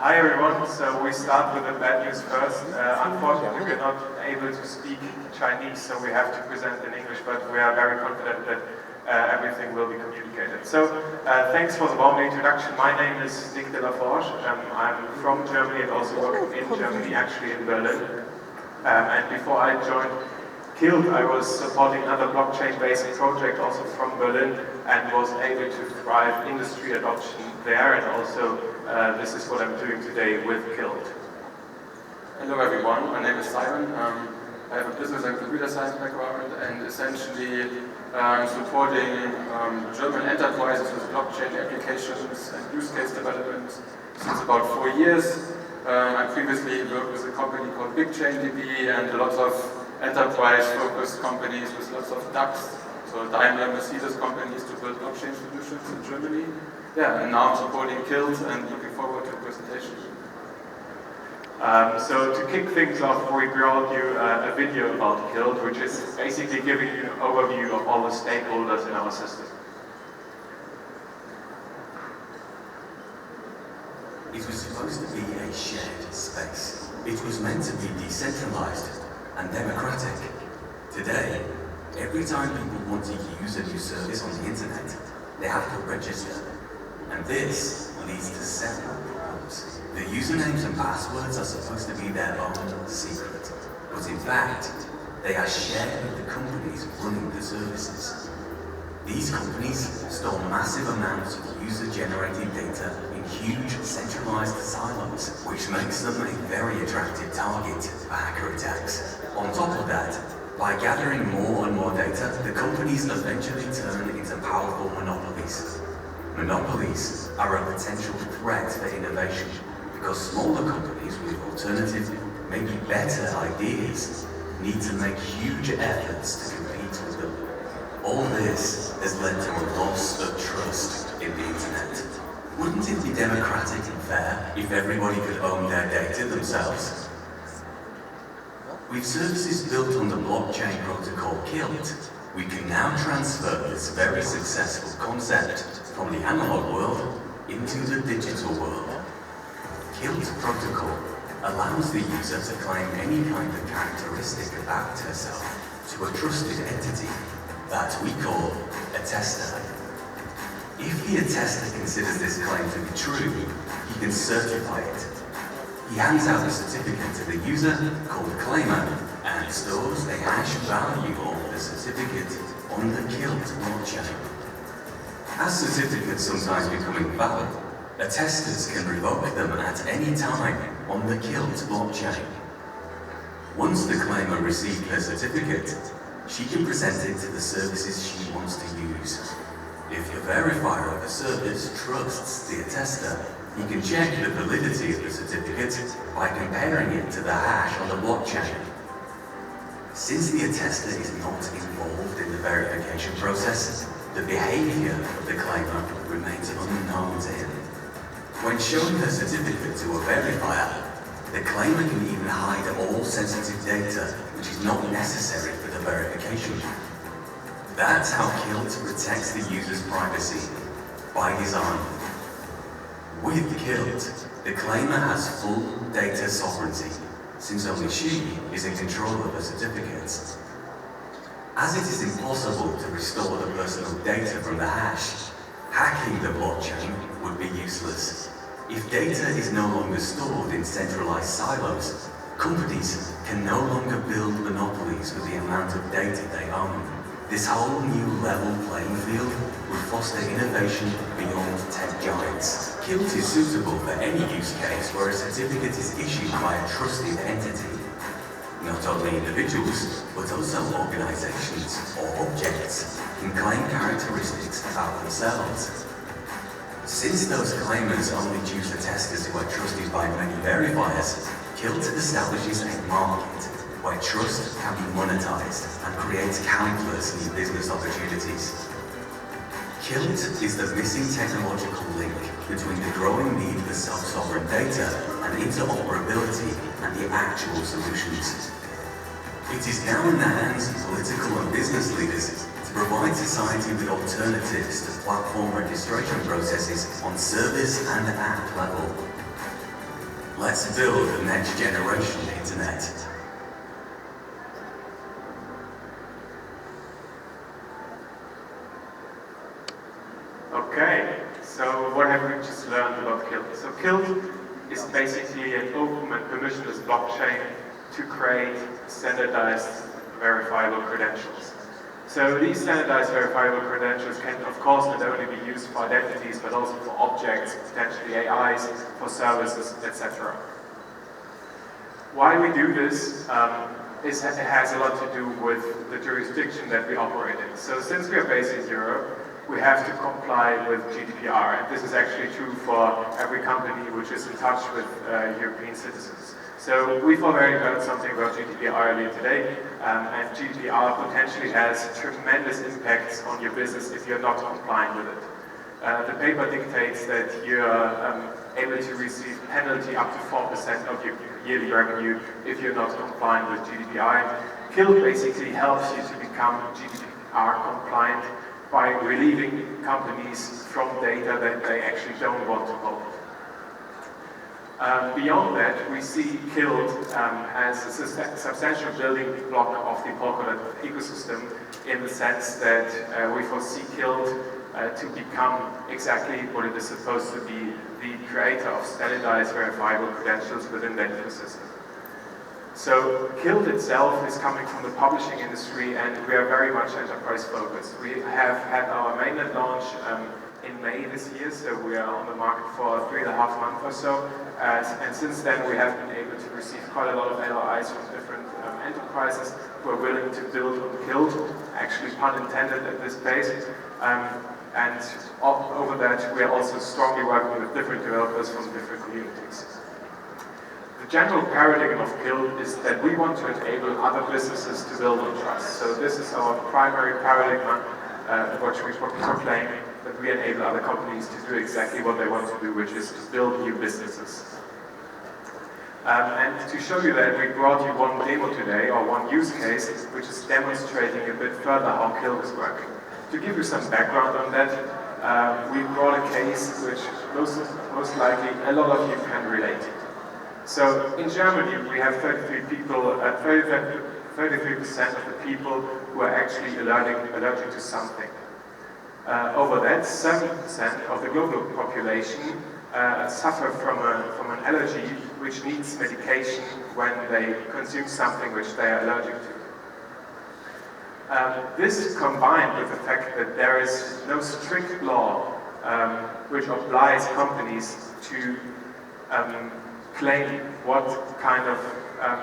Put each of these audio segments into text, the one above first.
Hi everyone, so we start with the bad news first. Unfortunately, we're not able to speak Chinese, so we have to present in English, but we are very confident that everything will be communicated. So, thanks for the warm introduction. My name is Nick de la Forge. I'm from Germany and also working in Germany, actually in Berlin. And before I joined KILT, I was supporting another blockchain-based project also from Berlin and was able to drive industry adoption there, and also this is what I'm doing today with KILT. Hello everyone, my name is Simon. I have a business and computer science background and essentially supporting German enterprises with blockchain applications and use case development since about 4 years. I previously worked with a company called BigChainDB and lots of enterprise-focused companies with lots of DAX, so Daimler, Mercedes companies to build blockchain solutions in Germany. Yeah, and now I'm supporting KILT and looking forward to the presentation. So to kick things off, we brought you a video about KILT, which is basically giving you an overview of all the stakeholders in our system. It was supposed to be a shared space. It was meant to be decentralized and democratic. Today, every time people want to use a new service on the internet, they have to register. And this leads to several problems. The usernames and passwords are supposed to be their own secret, but in fact, they are shared with the companies running the services. These companies store massive amounts of user-generated data in huge centralized silos, which makes them a very attractive target for hacker attacks. On top of that, by gathering more and more data, the companies eventually turn into powerful monopolies. Monopolies are a potential threat for innovation because smaller companies with alternative, maybe better ideas need to make huge efforts to compete with them. All this has led to a loss of trust in the internet. Wouldn't it be democratic and fair if everybody could own their data themselves? With services built on the blockchain protocol KILT, we can now transfer this very successful concept from the analog world into the digital world. KILT protocol allows the user to claim any kind of characteristic about herself to a trusted entity that we call a tester. If the attester considers this claim to be true, he can certify it. He hands out a certificate to the user called claimer and stores a hash value of the certificate on the KILT blockchain. As certificates sometimes become invalid, attesters can revoke them at any time on the KILT blockchain. Once the claimer received her certificate, she can present it to the services she wants to use. If the verifier of the service trusts the attester, he can check the validity of the certificate by comparing it to the hash on the blockchain. Since the attester is not involved in the verification process, the behavior of the claimer remains unknown to him. When showing the certificate to a verifier, the claimer can even hide all sensitive data, which is not necessary for the verification. That's how KILT protects the user's privacy, by design. With KILT, the claimer has full data sovereignty, since only she is in control of the certificates. As it is impossible to restore the personal data from the hash, hacking the blockchain would be useless. If data is no longer stored in centralized silos, companies can no longer build monopolies with the amount of data they own. This whole new level playing field would foster innovation beyond tech giants. KILT is suitable for any use case where a certificate is issued by a trusted entity. Not only individuals, but also organizations or objects can claim characteristics about themselves. Since those claimers only choose attesters who are trusted by many verifiers, KILT establishes a market where trust can be monetized and creates countless new business opportunities. KILT is the missing technological link between the growing need for self-sovereign data and interoperability and the actual solutions. It is now in the hands of political and business leaders to provide society with alternatives to platform registration processes on service and app level. Let's build the next generation internet. Okay, so what have we just learned about KILT? So KILT is basically an open and permissionless blockchain to create standardized verifiable credentials. So these standardized verifiable credentials can of course not only be used for identities but also for objects, potentially AIs, for services, etc. Why we do this it has a lot to do with the jurisdiction that we operate in. So since we are based in Europe, we have to comply with GDPR, and this is actually true for every company which is in touch with European citizens. So we've already heard something about GDPR earlier today, and GDPR potentially has tremendous impacts on your business if you're not complying with it. The paper dictates that you're able to receive penalty up to 4% of your yearly revenue if you're not complying with GDPR. KILT basically helps you to become GDPR compliant by relieving companies from data that they actually don't want to hold. Beyond that, we see KILT as a substantial building block of the Polkadot ecosystem in the sense that we foresee KILT to become exactly what it is supposed to be, the creator of standardized verifiable credentials within that ecosystem. So KILT itself is coming from the publishing industry, and we are very much enterprise focused. We have had our mainnet launch in May this year, so we are on the market for 3.5 months or so. And since then we have been able to receive quite a lot of LOIs from different enterprises who are willing to build on KILT, actually pun intended at this pace. And over that we are also strongly working with different developers from different communities. The general paradigm of KILT is that we want to enable other businesses to build on trust. So this is our primary paradigm, which we proclaim, that we enable other companies to do exactly what they want to do, which is to build new businesses. And to show you that, we brought you one demo today, or one use case, which is demonstrating a bit further how KILT is working. To give you some background on that, we brought a case which most likely a lot of you can relate to. So in Germany, we have 33% of the people who are actually allergic to something. Over that, 7% of the global population suffer from an allergy which needs medication when they consume something which they are allergic to. This combined with the fact that there is no strict law which obliges companies to claim what kind of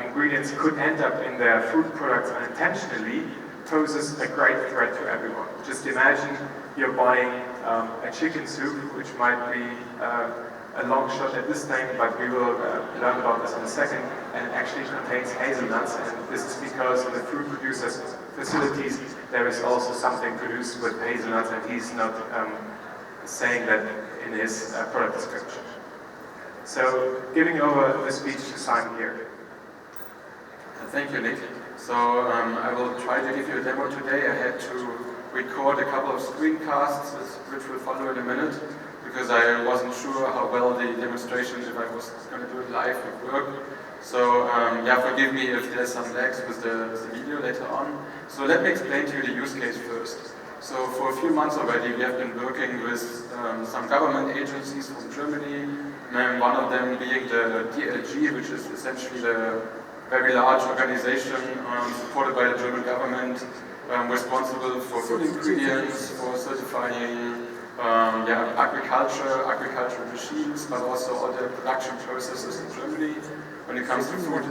ingredients could end up in their food products unintentionally, poses a great threat to everyone. Just imagine you're buying a chicken soup, which might be a long shot at this time, but we will learn about this in a second, and it actually contains hazelnuts, and this is because in the food producers' facilities there is also something produced with hazelnuts, and he's not saying that in his product description. So, giving over the speech to Simon here. Thank you, Nick. So I will try to give you a demo today. I had to record a couple of screencasts, which will follow in a minute, because I wasn't sure how well the demonstration, if I was going to do it live, would work. So yeah, forgive me if there's some lags with the video later on. So let me explain to you the use case first. So for a few months already, we have been working with some government agencies from Germany, one of them being the DLG, which is essentially the very large organization supported by the German government, responsible for food ingredients, for certifying agricultural machines, but also all the production processes in Germany when it comes to food.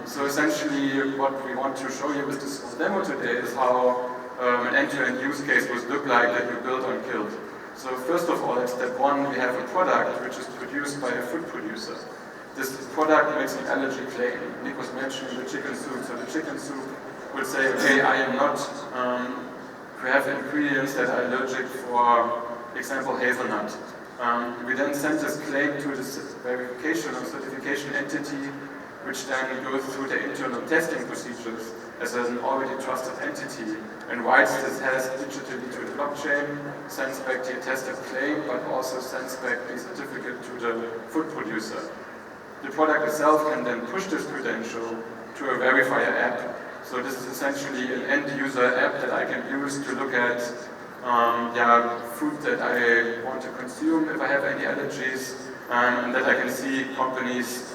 So essentially what we want to show you with this demo today is how an end-to-end use case would look like that you build on KILT. So first of all, at step one, we have a product which is produced by a food producer. This product makes an allergy claim. Nick was mentioning the chicken soup. So the chicken soup would say, okay, I am not, we have ingredients that are allergic for example, hazelnut. We then send this claim to the verification or certification entity, which then goes through the internal testing procedures as an already trusted entity and writes this test digitally to the blockchain, sends back the attested claim, but also sends back the certificate to the food producer. the product itself can then push this credential to a verifier app. So this is essentially an end-user app that I can use to look at food that I want to consume if I have any allergies, and that I can see companies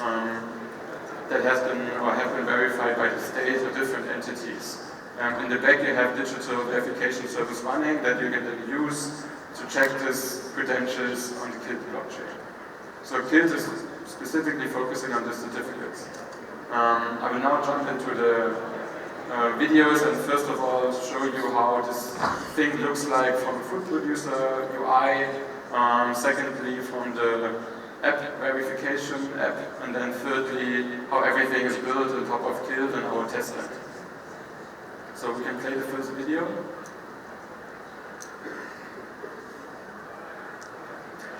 that have been verified by the state or different entities. In the back you have digital verification service running that you can then use to check these credentials on the KILT blockchain. So KILT is specifically focusing on the certificates. I will now jump into the videos and first of all show you how this thing looks like from the food producer UI, secondly from the app verification app, and then thirdly how everything is built on top of KILT and our testnet. So we can play the first video.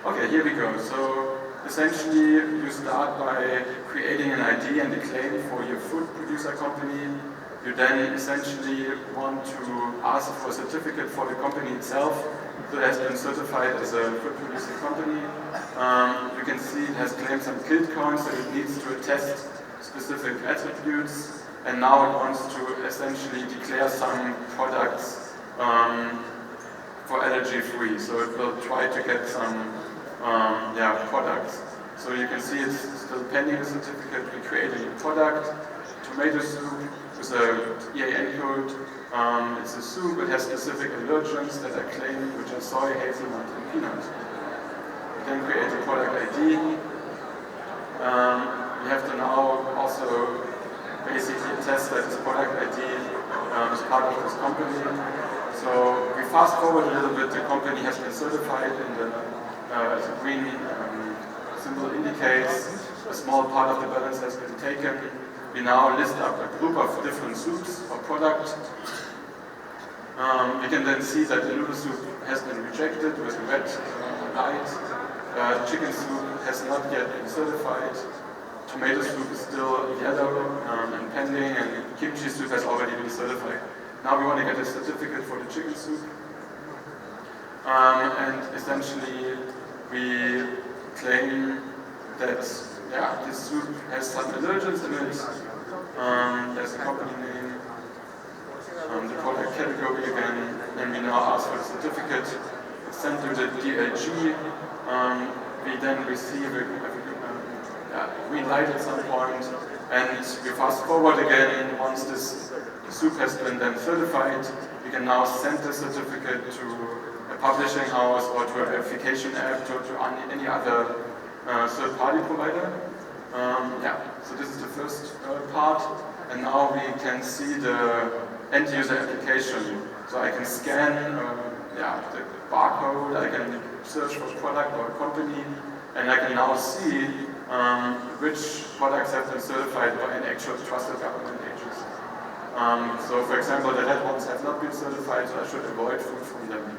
Okay, here we go. So essentially you start by creating an ID and a claim for your food producer company. You then essentially want to ask for a certificate for the company itself that has been certified as a food producing company. You can see it has claimed some KILT coins, so it needs to attest specific attributes, and now it wants to essentially declare some products for allergy free. So it will try to get some products. So you can see it's still pending a certificate. We created a product, tomato soup with a EAN code. It's a soup, it has specific allergens that are claimed, which are soy, hazelnut, and peanut. We then create a product ID. We have to now also basically attest that this product ID is part of this company. So we fast forward a little bit, the company has been certified in the green symbol indicates a small part of the balance has been taken. We now list up a group of different soups or products. We can then see that the noodle soup has been rejected with a red light. Chicken soup has not yet been certified. Tomato soup is still yellow and pending, and kimchi soup has already been certified. Now we want to get a certificate for the chicken soup. And essentially we claim that this soup has some allergens in it. There's a company name, the product category again, and we now ask for the certificate. It's sent to the DLG. We then receive a green light at some point, and we fast forward again. Once this soup has been then certified, we can now send the certificate to a publishing house or to a verification app, to any other third-party provider. So this is the first part, and now we can see the end-user application. So I can scan the barcode, I can search for a product or a company, and I can now see which products have been certified by an actual trusted government agency. So for example, the red ones have not been certified, so I should avoid food from them.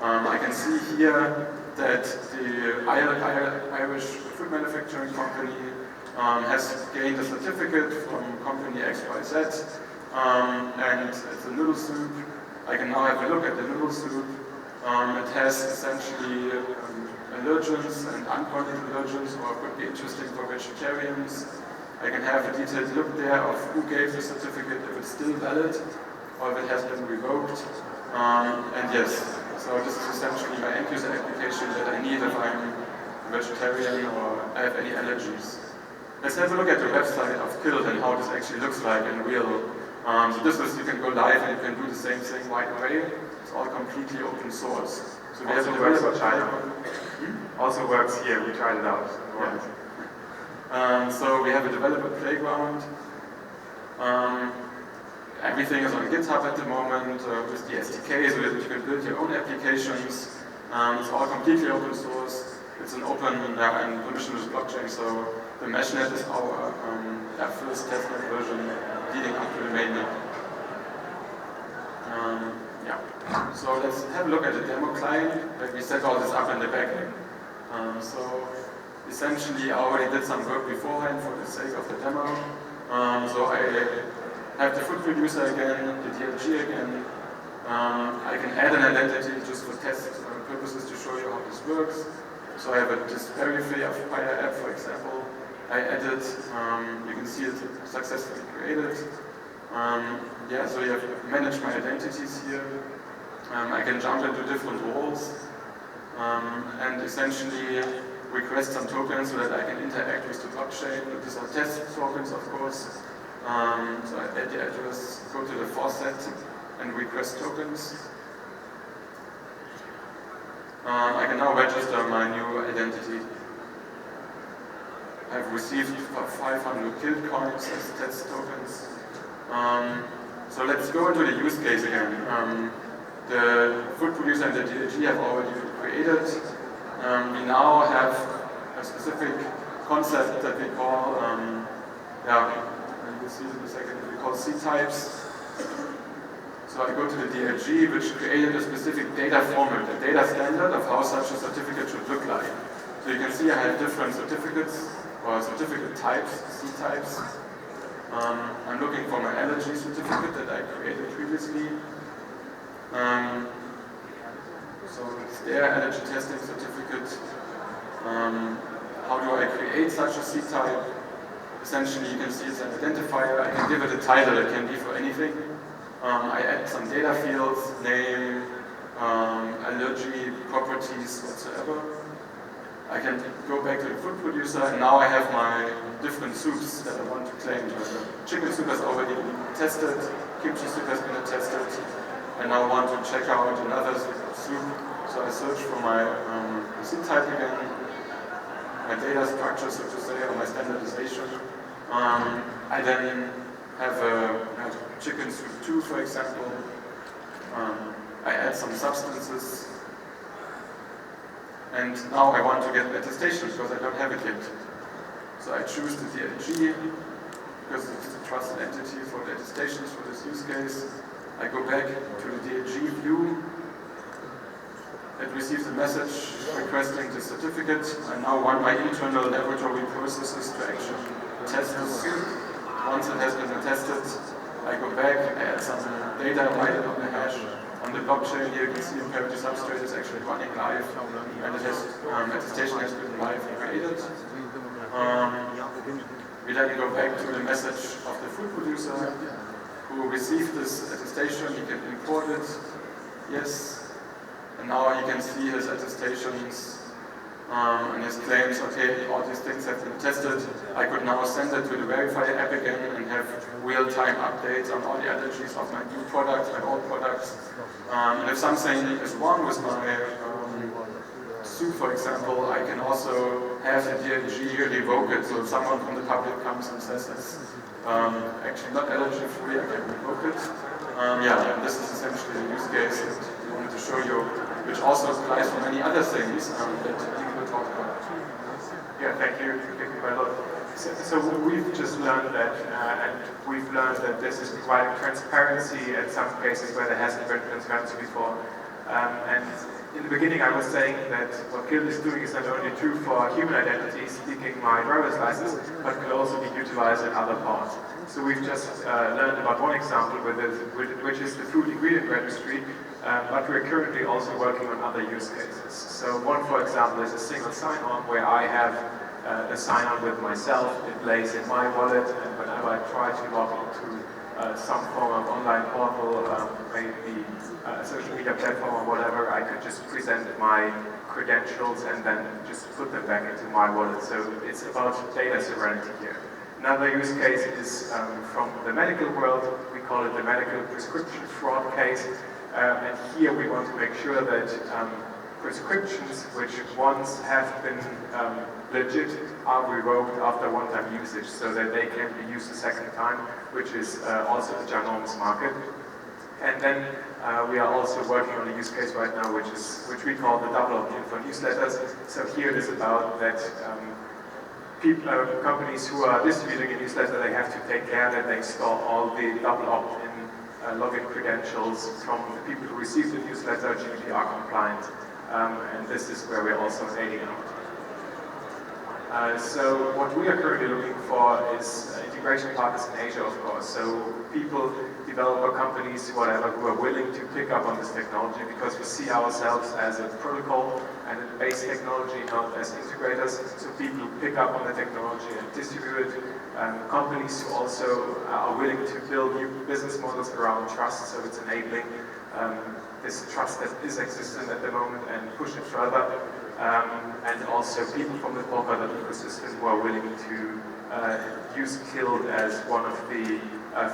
I can see here that the Irish food manufacturing company has gained a certificate from company XYZ, and it's a noodle soup. I can now have a look at the noodle soup. It has essentially allergens and unwanted allergens, or could be interesting for vegetarians. I can have a detailed look there of who gave the certificate, if it's still valid, or if it has been revoked. And yes, so this is essentially my end-user application that I need if I'm a vegetarian or I have any allergies. Let's have a look at the website of KILT and how this actually looks like in real. So this is, you can go live and you can do the same thing right away. It's all completely open source. So we also works in China. Also works here, we tried it out. So we have a developer playground. Everything is on GitHub at the moment with the SDK, so you can build your own applications. It's all completely open source. It's an open and permissionless blockchain, so the meshnet is our first testnet version leading up to the mainnet. So let's have a look at the demo client. We set all this up in the backend. So essentially I already did some work beforehand for the sake of the demo. So I have the food producer again, the DLG again. I can add an identity just for test purposes to show you how this works. So I have this verifier app, for example. I added, you can see it successfully created. Yeah, so you have managed my identities here. I can jump into different roles and essentially request some tokens so that I can interact with the blockchain. These are test tokens, of course. So I add the address, go to the faucet and request tokens. I can now register my new identity. I've received 500 KILT coins as test tokens. So let's go into the use case again. The food producer and the DLG have already been created. We now have a specific concept that we call, you will see it in a second, we call C-types. So I go to the DLG, which created a specific data format, a data standard of how such a certificate should look like. So you can see I have different certificates, or certificate types, C-types. I'm looking for my allergy certificate that I created previously. So it's their allergy testing certificate. How do I create such a C-type? Essentially, you can see it's an identifier. I can give it a title. It can be for anything. I add some data fields, name, allergy, properties, whatsoever. I can go back to the food producer, and now I have my different soups that I want to claim. The chicken soup has already been tested, kimchi soup has been tested, and now I want to check out another soup. So I search for my seed type again, my data structure, so to say, or my standardization. I then have a chicken soup 2, for example. I add some substances. And now I want to get attestation because I don't have it yet. So I choose the DLG because it's the trusted entity for the attestations for this use case. I go back to the DLG view. It receives a message requesting the certificate. I now want my internal laboratory processes to actually test the soup. Once it has been tested, I go back, I add some data, write it on the hash. On the blockchain here you can see Imperative Substrate is actually running live, and it has, attestation has been live created. We then go back to the message of the food producer who received this attestation. He can import it, yes, and now he can see his attestations and his claims. Okay, all these things have been tested. I could now send it to the verifier app again and have real-time updates on all the allergies of my new products, my old products. And if something is wrong with my soup, for example, I can also have the DLG revoke it. So if someone from the public comes and says it's actually not allergy-free, I can revoke it. Yeah, and this is essentially the use case that we wanted to show you, which also applies for many other things that we will talk about. Yeah, thank you quite a lot. So we've just learned that, and we've learned that this is providing transparency in some cases where there hasn't been transparency before. And in the beginning I was saying that what KILT is doing is not only true for human identities, seeking my driver's license, but could also be utilized in other parts. So we've just learned about one example, which is the food ingredient registry, but we're currently also working on other use cases. So one, for example, is a single sign-on where I have a sign-on with myself. It lays in my wallet, and whenever I try to log into some form of online portal, maybe a social media platform or whatever, I could just present my credentials and then just put them back into my wallet. So it's about data sovereignty here. Another use case is from the medical world. We call it the medical prescription fraud case. And here we want to make sure that prescriptions which once have been legit are revoked after one-time usage so that they can be used a second time, which is also a ginormous market. And then we are also working on a use case right now which we call the double opt-in for newsletters. So here it is about that companies who are distributing a newsletter, they have to take care that they store all the double opt-in login credentials from the people who receive the newsletter, GDPR compliant. And this is where we're also aiding out. So what we are currently looking for is integration partners in Asia, of course. So people, developer companies, whatever, who are willing to pick up on this technology, because we see ourselves as a protocol and a base technology, not as integrators. So people who pick up on the technology and distribute it. Companies who also are willing to build new business models around trust, so it's enabling this trust that is existent at the moment and push it further. And also people from the Polkadot ecosystem who are willing to use KILT as one of the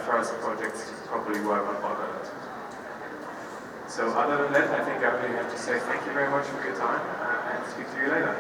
first projects to probably work on Polkadot. So other than that, I think I only have to say thank you very much for your time and speak to you later.